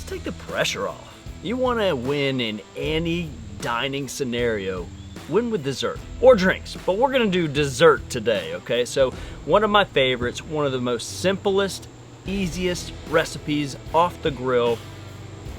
take the pressure off. You want to win in any dining scenario, win with dessert or drinks, but we're gonna do dessert today, okay? So one of my favorites, one of the most simplest, easiest recipes off the grill,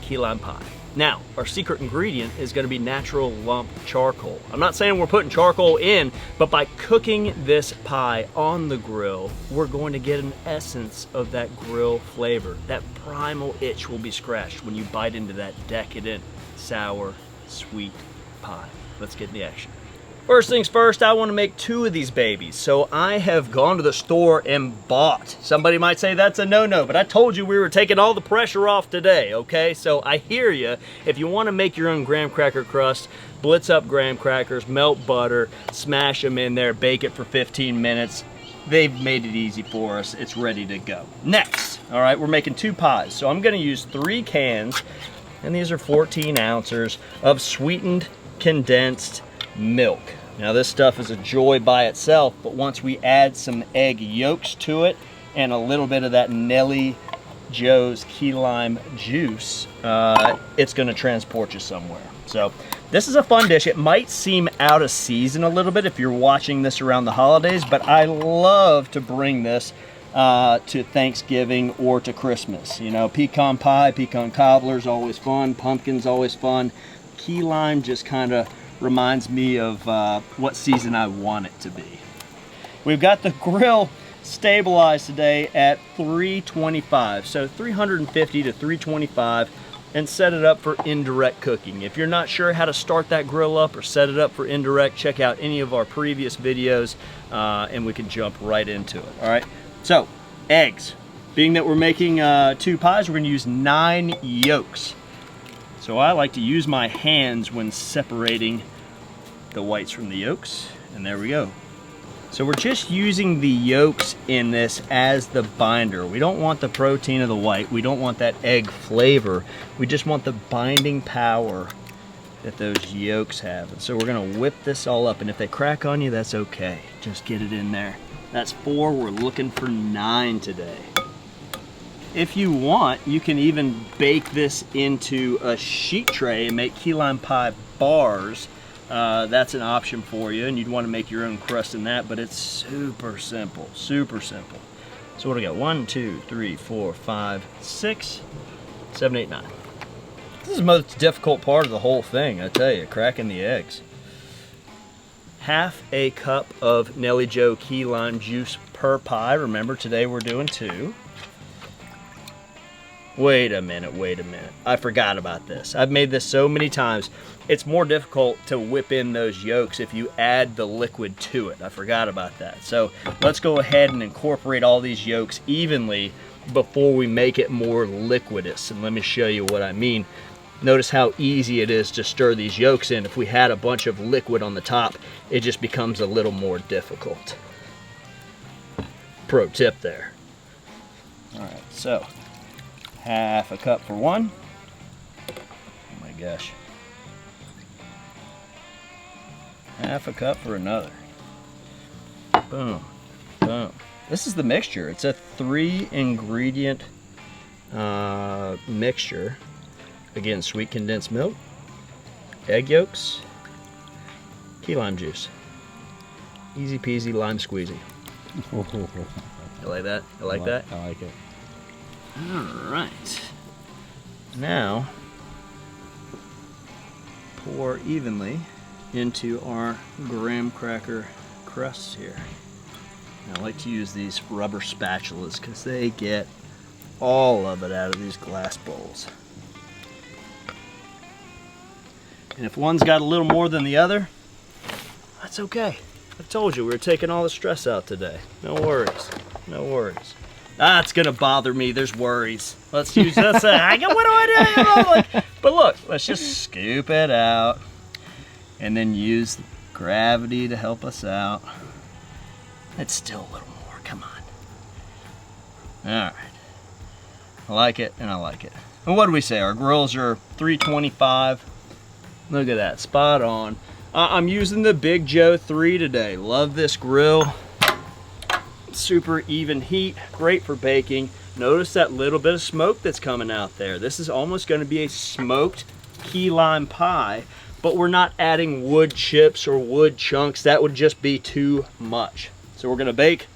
key lime pie. Now, our secret ingredient is gonna be natural lump charcoal. I'm not saying we're putting charcoal in, but by cooking this pie on the grill, we're going to get an essence of that grill flavor. That primal itch will be scratched when you bite into that decadent, sour, sweet pie. Let's get in the action. First things first, I want to make 2 of these babies. So I have gone to the store and bought. Somebody might say that's a no-no, but I told you we were taking all the pressure off today, okay? So I hear you. If you want to make your own graham cracker crust, blitz up graham crackers, melt butter, smash them in there, bake it for 15 minutes. They've made it easy for us. It's ready to go. Next, all right, we're making 2 pies. So I'm going to use 3 cans, and these are 14 ounces of sweetened condensed milk. Now this stuff is a joy by itself, but once we add some egg yolks to it and a little bit of that Nellie Joe's key lime juice, it's gonna transport you somewhere. So this is a fun dish. It might seem out of season a little bit if you're watching this around the holidays, but I love to bring this to Thanksgiving or to Christmas. You know, pecan pie, pecan cobbler is always fun, pumpkin's always fun. Key lime just kind of reminds me of what season I want it to be. We've got the grill stabilized today at 325, so 350 to 325, and set it up for indirect cooking. If you're not sure how to start that grill up or set it up for indirect, check out any of our previous videos and we can jump right into it. All right, so eggs. Being that we're making 2 pies, we're gonna use 9 yolks. So I like to use my hands when separating the whites from the yolks, and there we go. So we're just using the yolks in this as the binder. We don't want the protein of the white. We don't want that egg flavor. We just want the binding power that those yolks have. And so we're gonna whip this all up, and if they crack on you, that's okay. Just get it in there. That's 4, we're looking for 9 today. If you want, you can even bake this into a sheet tray and make key lime pie bars. That's an option for you, and you'd want to make your own crust in that, but it's super simple, super simple. So what do we got? 1, 2, 3, 4, 5, 6, 7, 8, 9. This is the most difficult part of the whole thing, I tell you, cracking the eggs. Half a cup of Nellie Joe key lime juice per pie. Remember, today we're doing 2. Wait a minute. I forgot about this. I've made this so many times. It's more difficult to whip in those yolks if you add the liquid to it. I forgot about that. So let's go ahead and incorporate all these yolks evenly before we make it more liquidous. And let me show you what I mean. Notice how easy it is to stir these yolks in. If we had a bunch of liquid on the top, it just becomes a little more difficult. Pro tip there. All right, so half a cup for 1. Oh my gosh. Half a cup for another. Boom, boom. This is the mixture. It's a 3 ingredient mixture. Again, sweet condensed milk, egg yolks, key lime juice. Easy peasy lime squeezy. You like that? You like that? I like it. All right. Now, pour evenly into our graham cracker crusts here. Now, I like to use these rubber spatulas because they get all of it out of these glass bowls. And if one's got a little more than the other, that's okay. I told you we were taking all the stress out today. No worries. No worries. It's gonna bother me. There's worries. Let's use this. What do I do? But look, let's just scoop it out and then use gravity to help us out. It's still a little more. Come on. All right. I like it, and I like it. And what do we say? Our grills are 325. Look at that, spot on. I'm using the Big Joe 3 today. Love this grill. Super even heat, great for baking. Notice that little bit of smoke that's coming out there. This is almost going to be a smoked key lime pie, but we're not adding wood chips or wood chunks. That would just be too much. So we're going to bake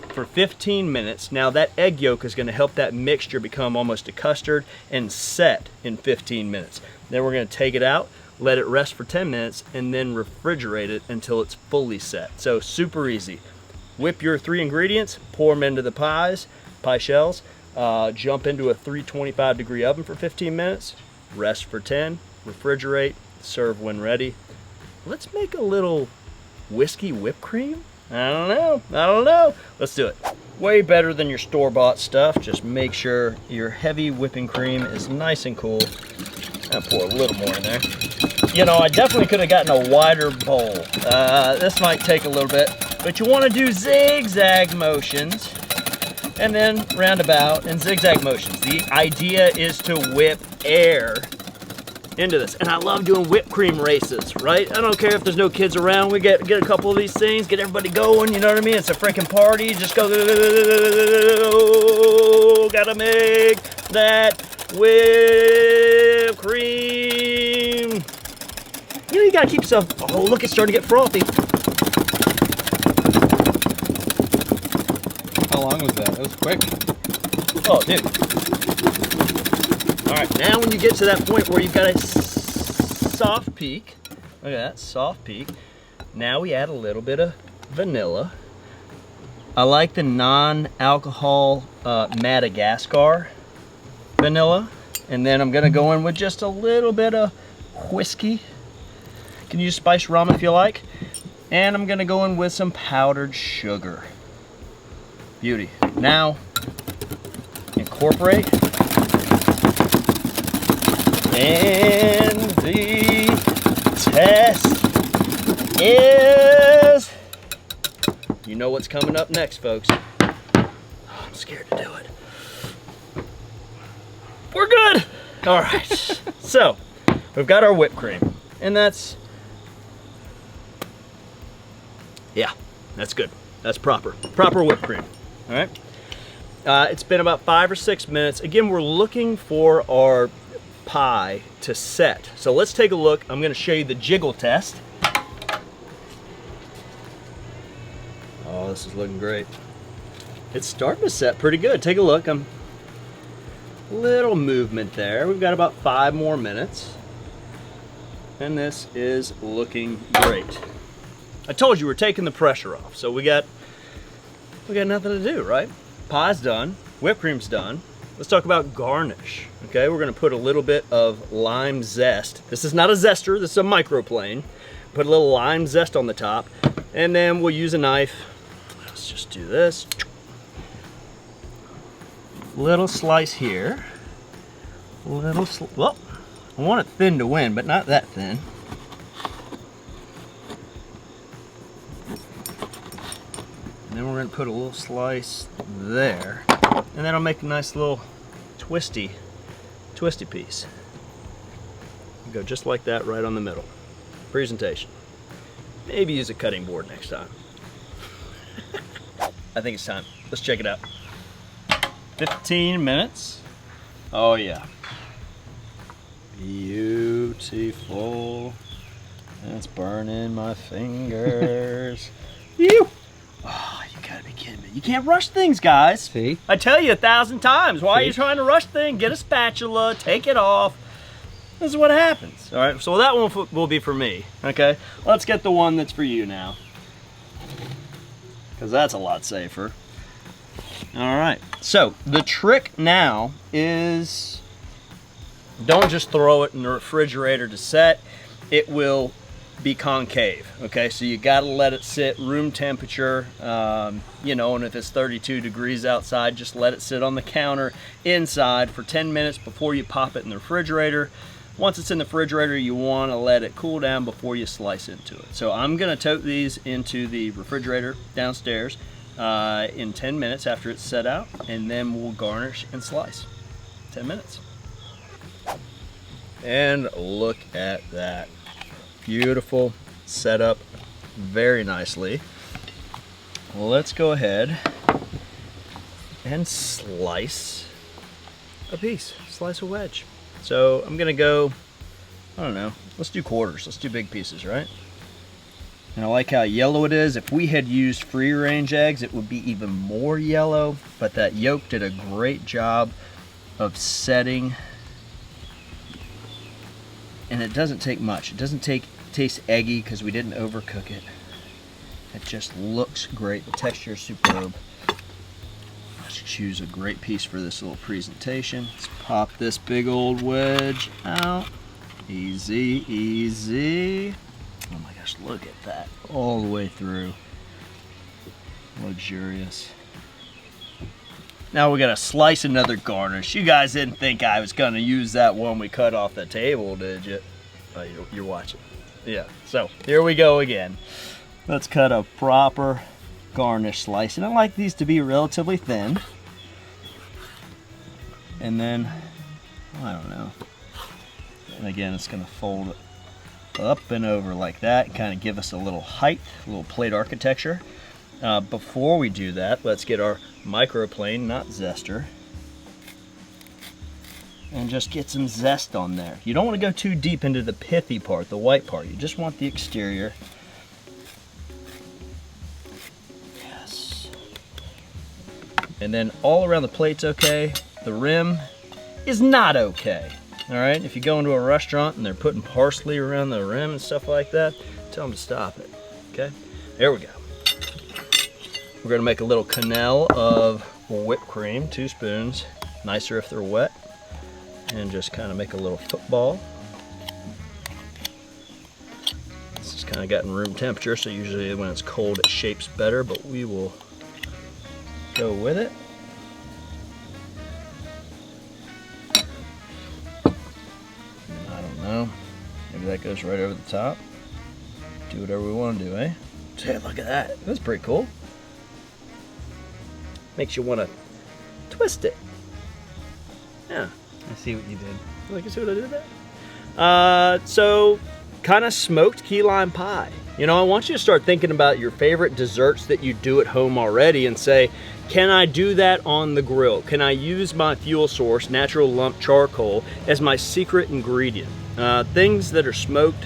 for 15 minutes. Now that egg yolk is going to help that mixture become almost a custard and set in 15 minutes. Then we're going to take it out, let it rest for 10 minutes, and then refrigerate it until it's fully set. So super easy. Whip your 3 ingredients, pour them into the pie shells, jump into a 325-degree oven for 15 minutes, rest for 10, refrigerate, serve when ready. Let's make a little whiskey whipped cream? I don't know. Let's do it. Way better than your store-bought stuff. Just make sure your heavy whipping cream is nice and cool. I'll pour a little more in there. You know, I definitely could have gotten a wider bowl. This might take a little bit, but you want to do zigzag motions and then roundabout and zigzag motions. The idea is to whip air into this. And I love doing whipped cream races, right? I don't care if there's no kids around. We get a couple of these things, get everybody going, you know what I mean? It's a freaking party. Just go, gotta make that whipped cream. You know, you gotta keep yourself, oh, look, it's starting to get frothy. How long was that? That was quick. Oh, dude. All right, now when you get to that point where you've got a soft peak, look at that, soft peak. Now we add a little bit of vanilla. I like the non-alcohol Madagascar vanilla. And then I'm gonna go in with just a little bit of whiskey. You can use spiced rum if you like. And I'm gonna go in with some powdered sugar. Beauty. Now, incorporate. And the test is, you know what's coming up next, folks. Oh, I'm scared to do it. We're good. All right. So, we've got our whipped cream, and that's, yeah, that's good. That's proper whipped cream. All right. It's been about 5 or 6 minutes. Again, we're looking for our pie to set. So let's take a look. I'm going to show you the jiggle test. Oh, this is looking great. It's starting to set pretty good. Take a look. Little movement there. We've got about 5 more minutes. And this is looking great. I told you we're taking the pressure off. So we got nothing to do, right? Pie's done. Whipped cream's done. Let's talk about garnish. Okay, we're gonna put a little bit of lime zest. This is not a zester, this is a microplane. Put a little lime zest on the top, and then we'll use a knife. Let's just do this. Little slice here. Well, I want it thin to win, but not that thin. And then we're gonna put a little slice there. And then I'll make a nice little twisty piece. Go just like that right on the middle. Presentation. Maybe use a cutting board next time. I think it's time. Let's check it out. 15 minutes. Oh yeah. Beautiful. It's burning my fingers. Ew. Oh, you gotta be kidding me. You can't rush things, guys. See? I tell you 1,000 times. Why are you trying to rush things? Get a spatula, take it off. This is what happens. All right, so that one will be for me, okay? Let's get the one that's for you now, because that's a lot safer. All right, so the trick now is don't just throw it in the refrigerator to set. It will be concave, okay? So you gotta let it sit room temperature, you know, and if it's 32 degrees outside, just let it sit on the counter inside for 10 minutes before you pop it in the refrigerator. Once it's in the refrigerator, you wanna let it cool down before you slice into it. So I'm gonna tote these into the refrigerator downstairs in 10 minutes after it's set out, and then we'll garnish and slice. 10 minutes. And look at that. Beautiful, set up very nicely. Well, let's go ahead and slice a piece, slice a wedge. So I'm gonna go, I don't know, let's do quarters. Let's do big pieces, right? And I like how yellow it is. If we had used free range eggs, it would be even more yellow, but that yolk did a great job of setting. And it doesn't take much. It doesn't taste eggy because we didn't overcook it. It just looks great. The texture is superb. Let's choose a great piece for this little presentation. Let's pop this big old wedge out. Easy, easy. Oh my gosh, look at that. All the way through. Luxurious. Now we gotta slice another garnish. You guys didn't think I was gonna use that one we cut off the table, did you? Oh, you're watching. Yeah, so here we go again. Let's cut a proper garnish slice. And I like these to be relatively thin. And then, I don't know. And again, it's gonna fold up and over like that and kind of give us a little height, a little plate architecture. Before we do that, let's get our microplane, not zester, and just get some zest on there. You don't want to go too deep into the pithy part, the white part. You just want the exterior. Yes. And then all around the plate's okay. The rim is not okay. All right, if you go into a restaurant and they're putting parsley around the rim and stuff like that, tell them to stop it, okay? There we go. We're gonna make a little canal of whipped cream, 2 spoons. Nicer if they're wet. And just kind of make a little football. This is kind of gotten room temperature, so usually when it's cold it shapes better, but we will go with it. Maybe that goes right over the top. Do whatever we want to do, eh? Hey, look at that. That's pretty cool. Makes you want to twist it. Yeah. I see what you did. Like, you see what I did there? So, kind of smoked key lime pie. You know, I want you to start thinking about your favorite desserts that you do at home already and say, can I do that on the grill? Can I use my fuel source, natural lump charcoal, as my secret ingredient? Things that are smoked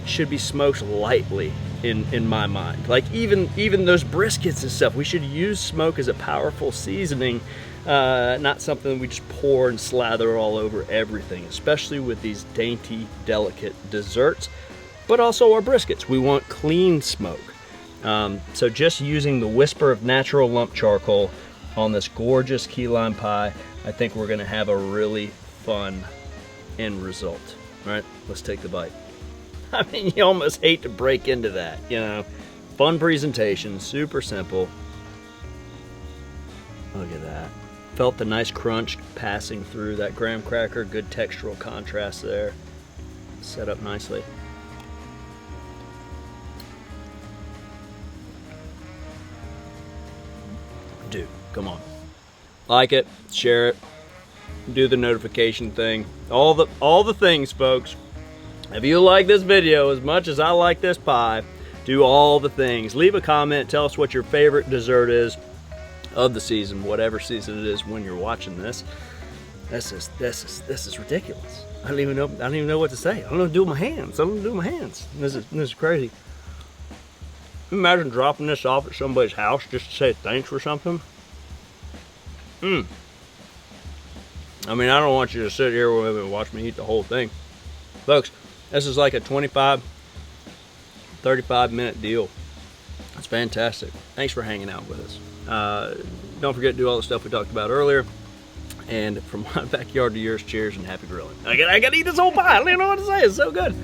should be smoked lightly in my mind. Like even those briskets and stuff, we should use smoke as a powerful seasoning, not something we just pour and slather all over everything, especially with these dainty, delicate desserts, but also our briskets. We want clean smoke. So just using the whisper of natural lump charcoal on this gorgeous key lime pie, I think we're gonna have a really fun end result. All right, let's take the bite. I mean, you almost hate to break into that, you know. Fun presentation, super simple. Look at that. Felt the nice crunch passing through that graham cracker, good textural contrast there. Set up nicely. Dude, come on. Like it, share it, do the notification thing, all the things, folks. If you like this video as much as I like this pie, do all the things. Leave a comment, tell us what your favorite dessert is of the season, whatever season it is when you're watching this. This is ridiculous. I don't even know what to say. I don't know what to do with my hands. This is crazy. Imagine dropping this off at somebody's house just to say thanks for something. I mean, I don't want you to sit here with me and watch me eat the whole thing. Folks, this is like a 25, 35-minute deal. It's fantastic. Thanks for hanging out with us. Don't forget to do all the stuff we talked about earlier. And from my backyard to yours, cheers and happy grilling. I gotta eat this whole pie. I don't even know what to say. It's so good.